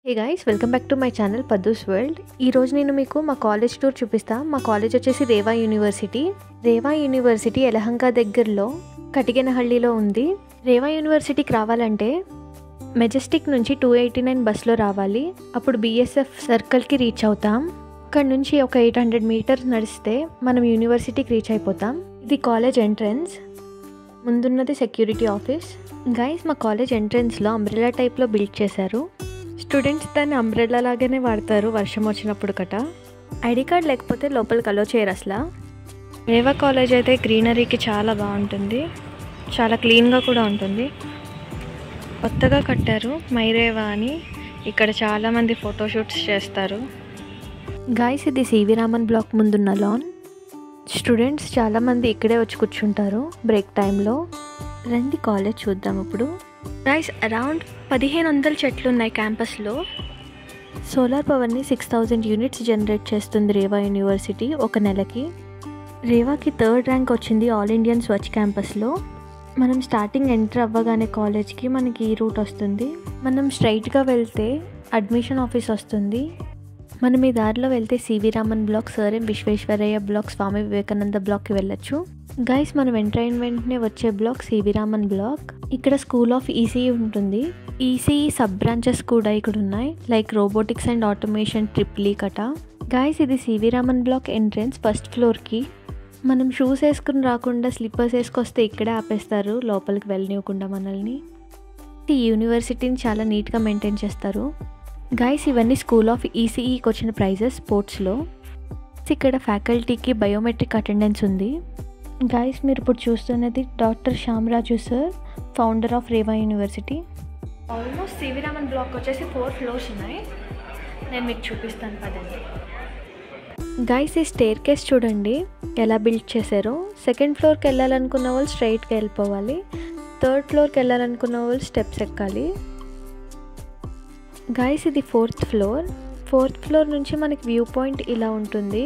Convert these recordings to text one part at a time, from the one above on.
Hey guys, welcome back to my channel Paddu's world. ఈరోజు నేను మీకు మా కాలేజ్ టూర్ చూపిస్తా. మా కాలేజ్ వచ్చేసి రేవా యూనివర్సిటీ. రేవా యూనివర్సిటీ యలహంక దగ్గరలో కటిగెనహళ్ళిలో ఉంది. రేవా యూనివర్సిటీకి రావాలంటే మెజెస్టిక్ నుంచి 289 బస్లో రావాలి. అప్పుడు బిఎస్ఎఫ్ సర్కిల్కి రీచ్ అవుతాం. అక్కడ నుంచి ఒక 800 మీటర్స్ నడిస్తే మనం యూనివర్సిటీకి రీచ్ అయిపోతాం. ఇది కాలేజ్ ఎంట్రన్స్. ముందున్నది సెక్యూరిటీ ఆఫీస్. గైస్, మా కాలేజ్ ఎంట్రన్స్లో అంబ్రెల్లా టైప్లో బిల్డ్ చేశారు. స్టూడెంట్స్ దాన్ని అంబ్రెల్లా లాగానే వాడతారు వర్షం వచ్చినప్పుడు కట. ఐడి కార్డ్ లేకపోతే లోపలికి అలో చేయరు అసలు. రేవా కాలేజ్ అయితే గ్రీనరీకి చాలా బాగుంటుంది, చాలా క్లీన్గా కూడా ఉంటుంది. కొత్తగా కట్టారు మైరేవా అని. ఇక్కడ చాలామంది ఫోటోషూట్స్ చేస్తారు. గాయస్, ఇది సివి రామన్ బ్లాక్ ముందున్న లాన్. స్టూడెంట్స్ చాలామంది ఇక్కడే వచ్చి కూర్చుంటారు బ్రేక్ టైంలో. రండి కాలేజ్ చూద్దాం ఇప్పుడు. గైస్, అరౌండ్ 1500 చెట్లు ఉన్నాయి క్యాంపస్లో. సోలార్ పవర్ని 6000 యూనిట్స్ జనరేట్ చేస్తుంది రేవా యూనివర్సిటీ ఒక నెలకి. రేవాకి 3rd ర్యాంక్ వచ్చింది ఆల్ ఇండియన్ స్వచ్ క్యాంపస్లో. మనం స్టార్టింగ్ ఎంటర్ అవ్వగానే కాలేజ్కి మనకి ఈ రూట్ వస్తుంది. మనం స్ట్రైట్గా వెళ్తే అడ్మిషన్ ఆఫీస్ వస్తుంది. మనం ఈ దారిలో వెళ్తే C V Raman block, sir M Visvesvaraya block, Swami Vivekananda బ్లాక్కి వెళ్ళొచ్చు. గైస్, మనం ఎంటర్ అయిన వెంటనే వచ్చే బ్లాక్ సివి రామన్ బ్లాక్. ఇక్కడ స్కూల్ ఆఫ్ ఈసీఈ ఉంటుంది. ఈసీఈ సబ్ బ్రాంచెస్ కూడా ఇక్కడ ఉన్నాయి, లైక్ రోబోటిక్స్ అండ్ ఆటోమేషన్, ట్రిప్లీ కట. గైస్, ఇది C V Raman block entrance first ఫ్లోర్కి. మనం షూస్ వేసుకుని రాకుండా స్లిప్పర్స్ వేసుకొస్తే ఇక్కడే ఆపేస్తారు, లోపలికి వెళ్ళనివ్వకుండా మనల్ని. ఈ యూనివర్సిటీని చాలా నీట్గా మెయింటైన్ చేస్తారు. గైస్, ఇవన్నీ స్కూల్ ఆఫ్ ఈసీఈకి వచ్చిన ప్రైజెస్ స్పోర్ట్స్లో. ఇక్కడ ఫ్యాకల్టీకి బయోమెట్రిక్ అటెండెన్స్ ఉంది. గైస్, మీరు ఇప్పుడు చూస్తున్నది doctor Shyamaraju sir, founder of Reva university. Almost C V Raman block వచ్చేసి 4 ఫ్లోర్స్ ఉన్నాయి. నేను మీకు చూపిస్తాను పదండి. గైస్, ఈ స్టేర్ కేస్ చూడండి ఎలా బిల్డ్ చేశారో. 2nd ఫ్లోర్కి వెళ్ళాలనుకున్న వాళ్ళు స్ట్రైట్గా వెళ్ళిపోవాలి. 3rd ఫ్లోర్కి వెళ్ళాలనుకున్న వాళ్ళు స్టెప్స్ ఎక్కాలి. గైస్, ఇది 4th ఫ్లోర్. 4th ఫ్లోర్ నుంచి మనకి వ్యూ పాయింట్ ఇలా ఉంటుంది.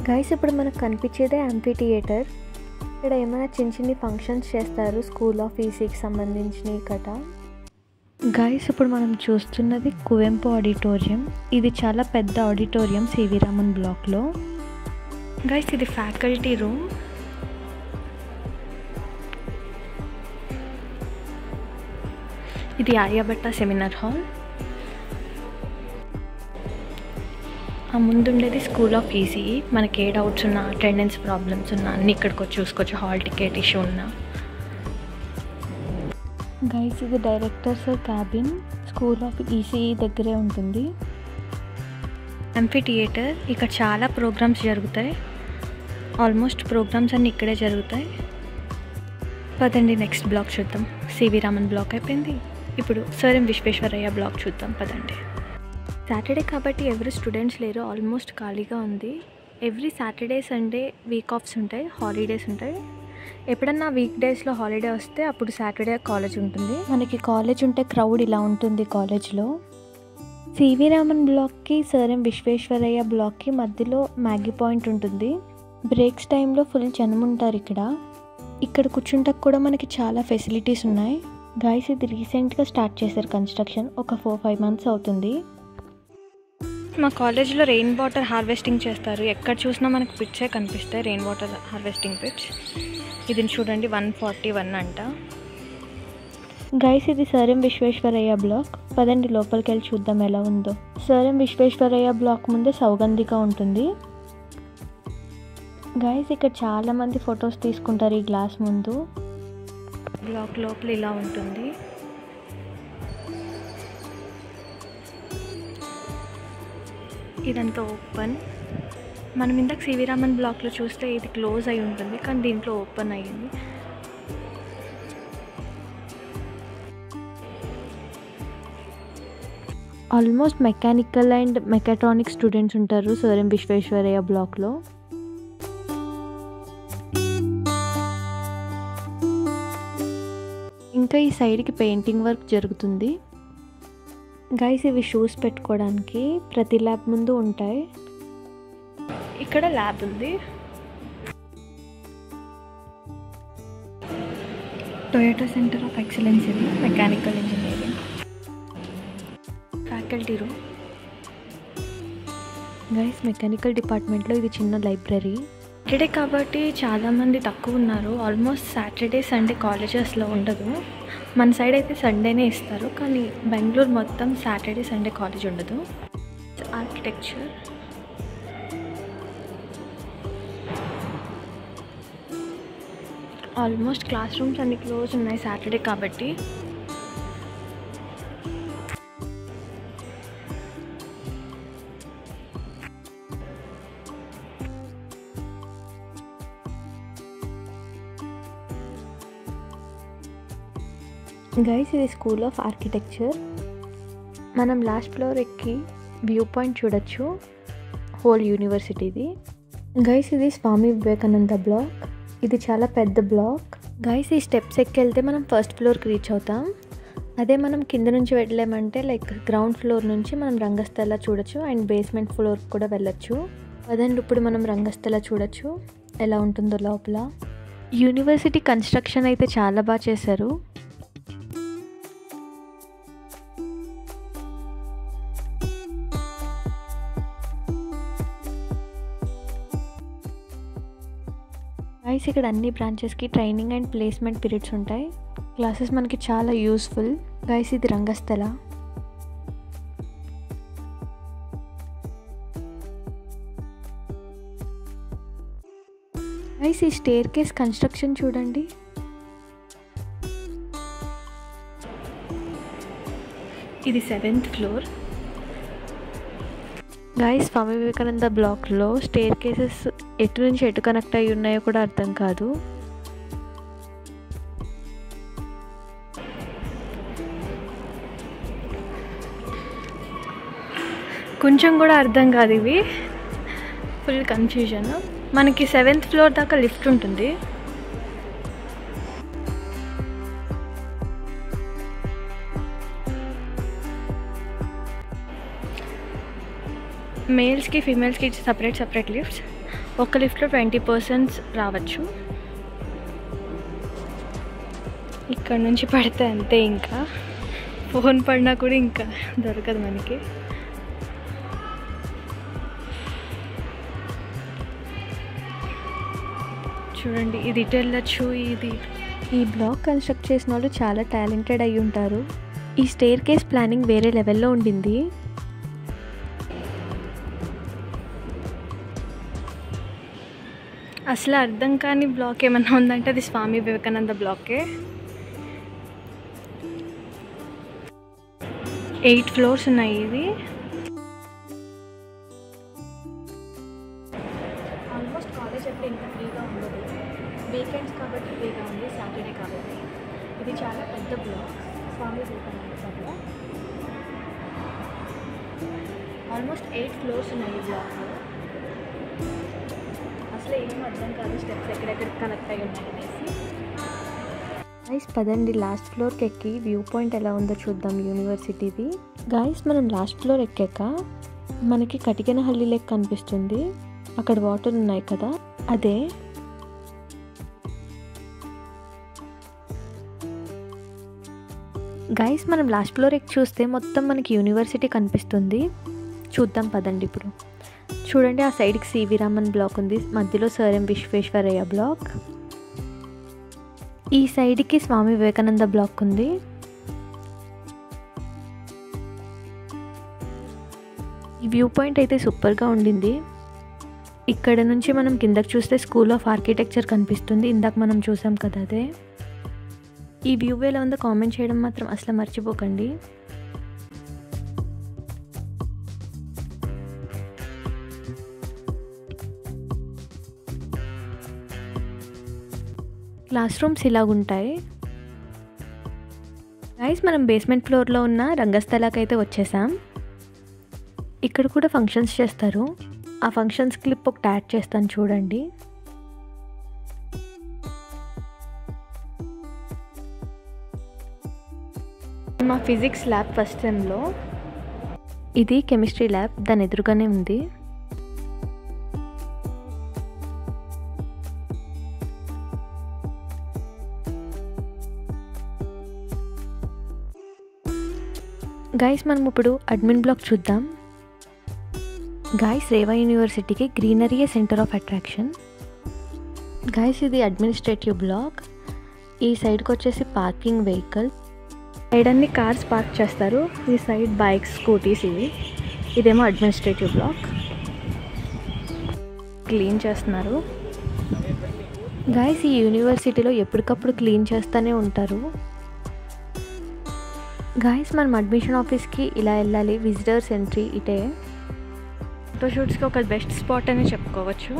గైస్, ఇప్పుడు మనకు కనిపించేదే యాంఫీ థియేటర్. ఇక్కడ ఏమైనా చిన్న ఫంక్షన్స్ చేస్తారు స్కూల్ ఆఫ్ ఈసీకి సంబంధించినవి కట. గైస్, ఇప్పుడు మనం చూస్తున్నది కువెంపు ఆడిటోరియం. ఇది చాలా పెద్ద ఆడిటోరియం సివి రామన్ బ్లాక్లో. గైస్, ఇది ఫ్యాకల్టీ రూమ్. ఇది ఆర్యభట్ట సెమినార్ హాల్. ఆ ముందుండేది స్కూల్ ఆఫ్ ఈసీఈ. మనకి ఏ డౌట్స్ ఉన్నా, అటెండెన్స్ ప్రాబ్లమ్స్ ఉన్నా అన్నీ ఇక్కడికి వచ్చి చూసుకోవచ్చు. హాల్ టికెట్ ఇష్యూ ఉన్నా. గైస్, ఇది director sir cabin. School of ECE దగ్గరే ఉంటుంది. Amphi theatre. ఇక్కడ చాలా ప్రోగ్రామ్స్ జరుగుతాయి. ఆల్మోస్ట్ ప్రోగ్రామ్స్ అన్నీ ఇక్కడే జరుగుతాయి. పదండి నెక్స్ట్ బ్లాక్ చూద్దాం. సివి రామన్ బ్లాక్ అయిపోయింది. ఇప్పుడు సర్ ఎం విశ్వేశ్వరయ్య బ్లాక్ చూద్దాం పదండి. సాటర్డే కాబట్టి ఎవరు స్టూడెంట్స్ లేరు, ఆల్మోస్ట్ ఖాళీగా ఉంది. Every Saturday Sunday week offs ఉంటాయి, హాలిడేస్ ఉంటాయి. ఎప్పుడన్నా వీక్ డేస్లో హాలిడే వస్తే అప్పుడు సాటర్డే కాలేజ్ ఉంటుంది. మనకి కాలేజ్ ఉంటే క్రౌడ్ ఇలా ఉంటుంది కాలేజ్లో. సివి రామన్ బ్లాక్కి, సర్ ఎం విశ్వేశ్వరయ్య బ్లాక్కి మధ్యలో మ్యాగీ పాయింట్ ఉంటుంది. బ్రేక్స్ టైంలో ఫుల్ జనం ఉంటారు ఇక్కడ. ఇక్కడ కూర్చుంటకు కూడా మనకి చాలా ఫెసిలిటీస్ ఉన్నాయి. గైస్, ఇది రీసెంట్గా స్టార్ట్ చేశారు కన్స్ట్రక్షన్. ఒక 4-5 మంత్స్ అవుతుంది. మా కాలేజ్లో రెయిన్ వాటర్ హార్వెస్టింగ్ చేస్తారు. ఎక్కడ చూసినా మనకు పిట్సే కనిపిస్తాయి, రెయిన్ వాటర్ హార్వెస్టింగ్ పిట్స్. ఇది చూడండి 141 అంట. గైస్, ఇది సర్ ఎం విశ్వేశ్వరయ్య బ్లాక్. పదండి లోపలికి వెళ్ళి చూద్దాం ఎలా ఉందో. సర్ ఎం విశ్వేశ్వరయ్య బ్లాక్ ముందే సౌగంధిక ఉంటుంది. గైస్, ఇక్కడ చాలామంది ఫొటోస్ తీసుకుంటారు ఈ గ్లాస్ ముందు. బ్లాక్ లోపల ఇలా ఉంటుంది. ఇదంతా ఓపెన్. మనం ఇందాక సివి రామన్ బ్లాక్లో చూస్తే ఇది క్లోజ్ అయి ఉంటుంది, కానీ దీంట్లో ఓపెన్ అయ్యింది. Almost mechanical and mechatronic students ఉంటారు సర్ ఎం విశ్వేశ్వరయ్య బ్లాక్లో. ఇంకా ఈ సైడ్కి పెయింటింగ్ వర్క్ జరుగుతుంది. గైస్, ఇవి షూస్ పెట్టుకోవడానికి ప్రతి ల్యాబ్ ముందు ఉంటాయి. ఇక్కడ ల్యాబ్ ఉంది. టొయోటా సెంటర్ ఆఫ్ ఎక్సలెన్స్ ఇది, mechanical engineering. Faculty room. Guys mechanical డిపార్ట్మెంట్లో ఇది చిన్న లైబ్రరీ. సాటర్డే కాబట్టి చాలామంది తక్కువ ఉన్నారు. ఆల్మోస్ట్ సాటర్డే సండే కాలేజెస్లో ఉండదు. మన సైడ్ అయితే సండేనే ఇస్తారు, కానీ బెంగళూరు మొత్తం సాటర్డే సండే కాలేజ్ ఉండదు. ఆర్కిటెక్చర్, ఆల్మోస్ట్ క్లాస్ రూమ్స్ అన్ని క్లోజ్ ఉన్నాయి సాటర్డే కాబట్టి. గైస్ ఇది స్కూల్ ఆఫ్ ఆర్కిటెక్చర్. మనం లాస్ట్ ఫ్లోర్ ఎక్కి వ్యూ పాయింట్ చూడొచ్చు హోల్ యూనివర్సిటీది. గైస్ ఇది స్వామి వివేకానంద బ్లాక్. ఇది చాలా పెద్ద బ్లాక్. గైస్ ఈ స్టెప్స్ ఎక్కి వెళ్తే మనం ఫస్ట్ ఫ్లోర్కి రీచ్ అవుతాం. అదే మనం కింద నుంచి వెళ్ళామంటే లైక్ గ్రౌండ్ ఫ్లోర్ నుంచి మనం రంగస్థల చూడొచ్చు అండ్ బేస్మెంట్ ఫ్లోర్కి కూడా వెళ్ళొచ్చు. అదండి ఇప్పుడు మనం రంగస్థల చూడొచ్చు ఎలా ఉంటుందో లోపల. యూనివర్సిటీ కన్స్ట్రక్షన్ అయితే చాలా బాగా చేశారు. గైస్ ఇక్కడ అన్ని బ్రాంచెస్కి ట్రైనింగ్ అండ్ ప్లేస్మెంట్ పీరియడ్స్ ఉంటాయి. క్లాసెస్ మనకి చాలా యూస్ఫుల్. గైస్ ఇది రంగస్థల. గైస్ ఈ స్టేర్ కేస్ కన్స్ట్రక్షన్ చూడండి. ఇది 7th floor. Guys Swami Vivekananda బ్లాక్లో స్టేర్ కేసెస్ ఎటు నుంచి ఎటు కనెక్ట్ అయ్యి ఉన్నాయో కూడా అర్థం కాదు. కొంచెం కూడా అర్థం కాదు, ఇవి ఫుల్ కన్ఫ్యూజన్. మనకి 7th ఫ్లోర్ దాకా లిఫ్ట్ ఉంటుంది. మేల్స్కి ఫీమేల్స్కి సపరేట్ లిఫ్ట్స్. ఒక లిఫ్ట్లో 20 పర్సన్స్ రావచ్చు. ఇక్కడ నుంచి పడితే అంతే, ఇంకా ఫోన్ పడినా కూడా ఇంకా దొరకదు మనకి. చూడండి ఇది ఇటు వెళ్ళచ్చు. ఈ బ్లాక్ కన్స్ట్రక్ట్ చేసిన వాళ్ళు చాలా టాలెంటెడ్ అయి ఉంటారు. ఈ స్టేర్ కేస్ ప్లానింగ్ వేరే లెవెల్లో ఉండింది. అసలు అర్థం కాని బ్లాక్ ఏమన్నా ఉందంటే అది స్వామి వివేకానంద బ్లాకే. 8 ఫ్లోర్స్ ఉన్నాయి. ఇది ఆల్మోస్ట్ కాలేజ్ అంటే ఇంకా ఫ్రీగా ఉండదు. వీకెండ్స్ కాబట్టి ఫ్రీగా ఉంది, సాటర్డే కాబట్టి. ఇది చాలా పెద్ద black Swami Vivekananda black. Almost 8 floors ఉన్నాయి ఈ బ్లాక్లో. అసలు ఏం అర్థం కాదు స్టెప్స్ ఎక్కడెక్కడికి కనెక్ట్ అయ్యి ఉన్నాయి అనేసి. గైస్ పదండి లాస్ట్ ఫ్లోర్కి ఎక్కి వ్యూ పాయింట్ ఎలా ఉందో చూద్దాం యూనివర్సిటీది. గైస్ మనం లాస్ట్ ఫ్లోర్ ఎక్కాక మనకి కటికెనహల్లి లేక్ కనిపిస్తుంది. అక్కడ వాటర్ ఉన్నాయి కదా, అదే. గైస్ మనం లాస్ట్ ఫ్లోర్ ఎక్కి చూస్తే మొత్తం మనకి యూనివర్సిటీ కనిపిస్తుంది. చూద్దాం పదండి ఇప్పుడు. చూడండి ఆ సైడ్కి సివి రామన్ బ్లాక్ ఉంది, మధ్యలో సర్ ఎం విశ్వేశ్వరయ్య బ్లాక్. ఈ సైడ్కి స్వామి వివేకానంద బ్లాక్ ఉంది. ఈ వ్యూ పాయింట్ అయితే సూపర్గా ఉండింది. ఇక్కడ నుంచి మనం కిందకి చూస్తే స్కూల్ ఆఫ్ ఆర్కిటెక్చర్ కనిపిస్తుంది. ఇందాక మనం చూసాం కదా అదే. ఈ వ్యూ ఎలా ఉందో కామెంట్ చేయడం మాత్రం అసలు మర్చిపోకండి. క్లాస్ రూమ్స్ ఇలాగుంటాయి. గైస్ మనం బేస్మెంట్ ఫ్లోర్లో ఉన్న రంగస్థలాకి అయితే వచ్చేసాం. ఇక్కడ కూడా ఫంక్షన్స్ చేస్తారు. ఆ ఫంక్షన్స్ క్లిప్ ఒకటి యాడ్ చేస్తాను చూడండి. మా ఫిజిక్స్ ల్యాబ్ ఫస్ట్ సెమ్లో. ఇది కెమిస్ట్రీ ల్యాబ్, దాని ఎదురుగానే ఉంది. గైస్ మనం ఇప్పుడు అడ్మిన్ బ్లాక్ చూద్దాం. గైస్ రేవా యూనివర్సిటీకి గ్రీనరీయే సెంటర్ ఆఫ్ అట్రాక్షన్. గైస్ ఇది అడ్మినిస్ట్రేటివ్ బ్లాక్. ఈ సైడ్కి వచ్చేసి పార్కింగ్ వెహికల్, సైడ్ అన్ని కార్స్ పార్క్ చేస్తారు, ఈ సైడ్ బైక్స్ స్కూటీస్. ఇదేమో అడ్మినిస్ట్రేటివ్ బ్లాక్. క్లీన్ చేస్తున్నారు. గైస్ ఈ యూనివర్సిటీలో ఎప్పటికప్పుడు క్లీన్ చేస్తూనే ఉంటారు. గైస్ మనం అడ్మిషన్ ఆఫీస్కి ఇలా వెళ్ళాలి. విజిటర్స్ ఎంట్రీ ఇటే. ఫోటోషూట్స్కి ఒక బెస్ట్ స్పాట్ అని చెప్పుకోవచ్చు.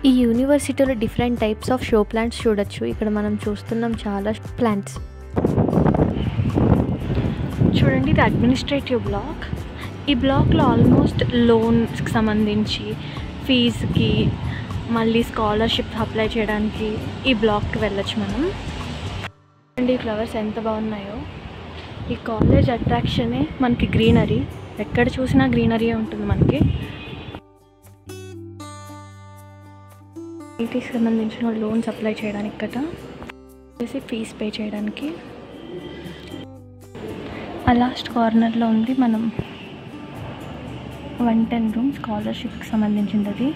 ఈ యూనివర్సిటీలో different types of show plants చూడొచ్చు. ఇక్కడ మనం చూస్తున్నాం చాలా ప్లాంట్స్. చూడండి ఇది అడ్మినిస్ట్రేటివ్ బ్లాక్. ఈ బ్లాక్లో ఆల్మోస్ట్ లోన్స్కి సంబంధించి, ఫీజుకి, మళ్ళీ స్కాలర్షిప్ అప్లై చేయడానికి ఈ బ్లాక్కి వెళ్ళొచ్చు మనం. చూడండి ఈ ఫ్లవర్స్ ఎంత బాగున్నాయో. ఈ కాలేజ్ అట్రాక్షనే మనకి గ్రీనరీ. ఎక్కడ చూసినా గ్రీనరీ ఉంటుంది మనకి. ఐటీకి సంబంధించిన లోన్స్ అప్లై చేయడానికి గట్రా వచ్చేసి ఫీజ్ పే చేయడానికి. ఆ లాస్ట్ కార్నర్లో ఉంది మనం 110 రూమ్ స్కాలర్షిప్కి సంబంధించింది. అది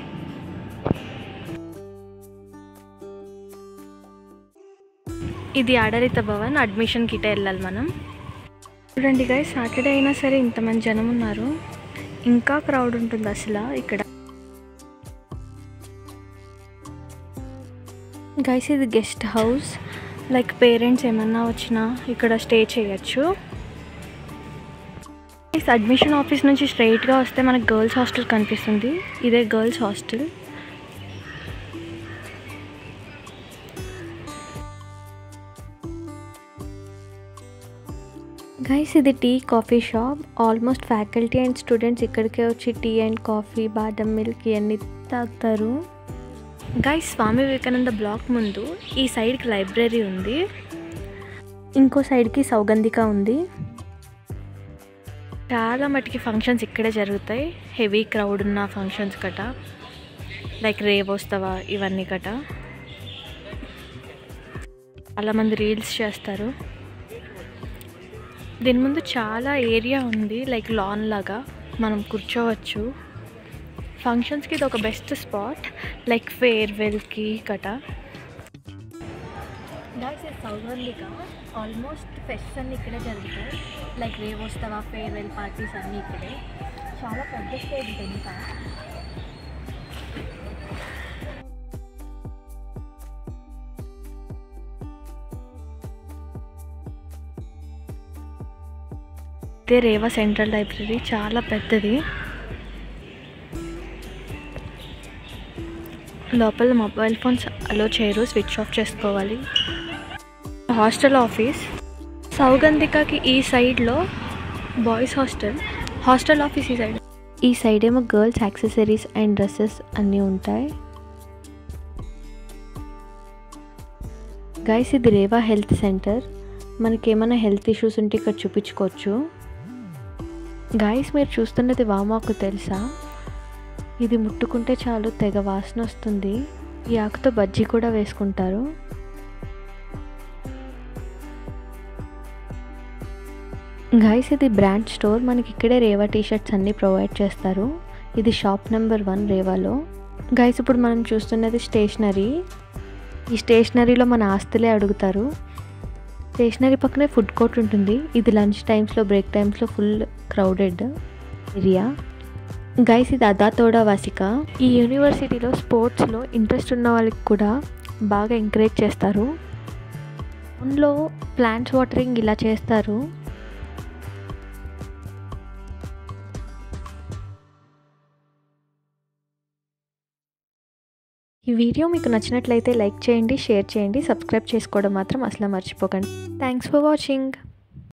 ఇది ఆడరిత భవన్. అడ్మిషన్కి ఇటే వెళ్ళాలి మనం. చూడండి గైస్ సాటర్డే అయినా సరే ఇంతమంది జనం ఉన్నారు. ఇంకా క్రౌడ్ ఉంటుంది అసలు ఇక్కడ. గైస్ ఇది గెస్ట్ హౌస్. లైక్ పేరెంట్స్ ఏమన్నా వచ్చినా ఇక్కడ స్టే చేయొచ్చు. అడ్మిషన్ ఆఫీస్ నుంచి స్ట్రైట్గా వస్తే మనకు గర్ల్స్ హాస్టల్ కనిపిస్తుంది. ఇదే గర్ల్స్ హాస్టల్. గైస్ ఇది tea coffee shop. Almost faculty and students ఇక్కడికే వచ్చి tea and coffee, badam milk ఇవన్నీ తాగుతారు. గైస్ స్వామి వివేకానంద బ్లాక్ ముందు ఈ సైడ్కి లైబ్రరీ ఉంది, ఇంకో సైడ్కి సౌగంధిక ఉంది. చాలా మటుకి ఫంక్షన్స్ ఇక్కడే జరుగుతాయి. హెవీ క్రౌడ్ ఉన్న ఫంక్షన్స్ కట, లైక్ రేవోత్సవ ఇవన్నీ కట. చాలామంది రీల్స్ చేస్తారు. దీని ముందు చాలా ఏరియా ఉంది, లైక్ లాన్ లాగా మనం కూర్చోవచ్చు. ఫంక్షన్స్కి ఇది ఒక బెస్ట్ స్పాట్, లైక్ ఫేర్వెల్కి కట. గైస్ ఇది సౌగంధిక. ఆల్మోస్ట్ ఫెస్ట్స్ అన్నీ ఇక్కడే జరుగుతాయి, లైక్ రేవోత్సవ, ఫేర్వెల్ పార్టీస్ అన్నీ ఇక్కడే. చాలా పెద్ద స్టేజ్ ఇంకా. ఇదే రేవా సెంట్రల్ లైబ్రరీ, చాలా పెద్దది. లోపల మొబైల్ ఫోన్స్ అలో చేయరు, స్విచ్ ఆఫ్ చేసుకోవాలి. హాస్టల్ ఆఫీస్ సౌగంధికకి ఈ సైడ్లో బాయ్స్ హాస్టల్, హాస్టల్ ఆఫీస్ ఈ సైడ్. ఈ సైడ్ ఏమో గర్ల్స్ యాక్సెసరీస్ అండ్ డ్రెస్సెస్ అన్నీ ఉంటాయి. గైస్ ఇది రేవా హెల్త్ సెంటర్. మనకేమైనా హెల్త్ ఇష్యూస్ ఉంటే ఇక్కడ చూపించుకోవచ్చు. గైస్ మీరు చూస్తున్నది వామాకు తెలుసా? ఇది ముట్టుకుంటే చాలు తెగ వాసన వస్తుంది. ఈ ఆకుతో బజ్జీ కూడా వేసుకుంటారు. గైస్ ఇది బ్రాండ్ స్టోర్. మనకి ఇక్కడే రేవా టీషర్ట్స్ అన్నీ ప్రొవైడ్ చేస్తారు. ఇది షాప్ నెంబర్ 1 రేవాలో. గైస్ ఇప్పుడు మనం చూస్తున్నది స్టేషనరీ. ఈ స్టేషనరీలో మన ఆస్తులే అడుగుతారు. స్టేషనరీ పక్కనే ఫుడ్ కోర్ట్ ఉంటుంది. ఇది లంచ్ టైమ్స్లో, బ్రేక్ టైమ్స్లో ఫుల్ క్రౌడెడ్ ఏరియా. గైస్ ఇది అదాతోడా వాసిక. ఈ యూనివర్సిటీలో స్పోర్ట్స్లో ఇంట్రెస్ట్ ఉన్న వాళ్ళకి కూడా బాగా ఎంకరేజ్ చేస్తారు. ఫోన్లో ప్లాంట్స్ వాటరింగ్ ఇలా చేస్తారు. ఈ వీడియో మీకు నచ్చినట్లయితే లైక్ చేయండి, షేర్ చేయండి, సబ్స్క్రైబ్ చేసుకోవడం మాత్రం అసలు మర్చిపోకండి. Thanks for watching.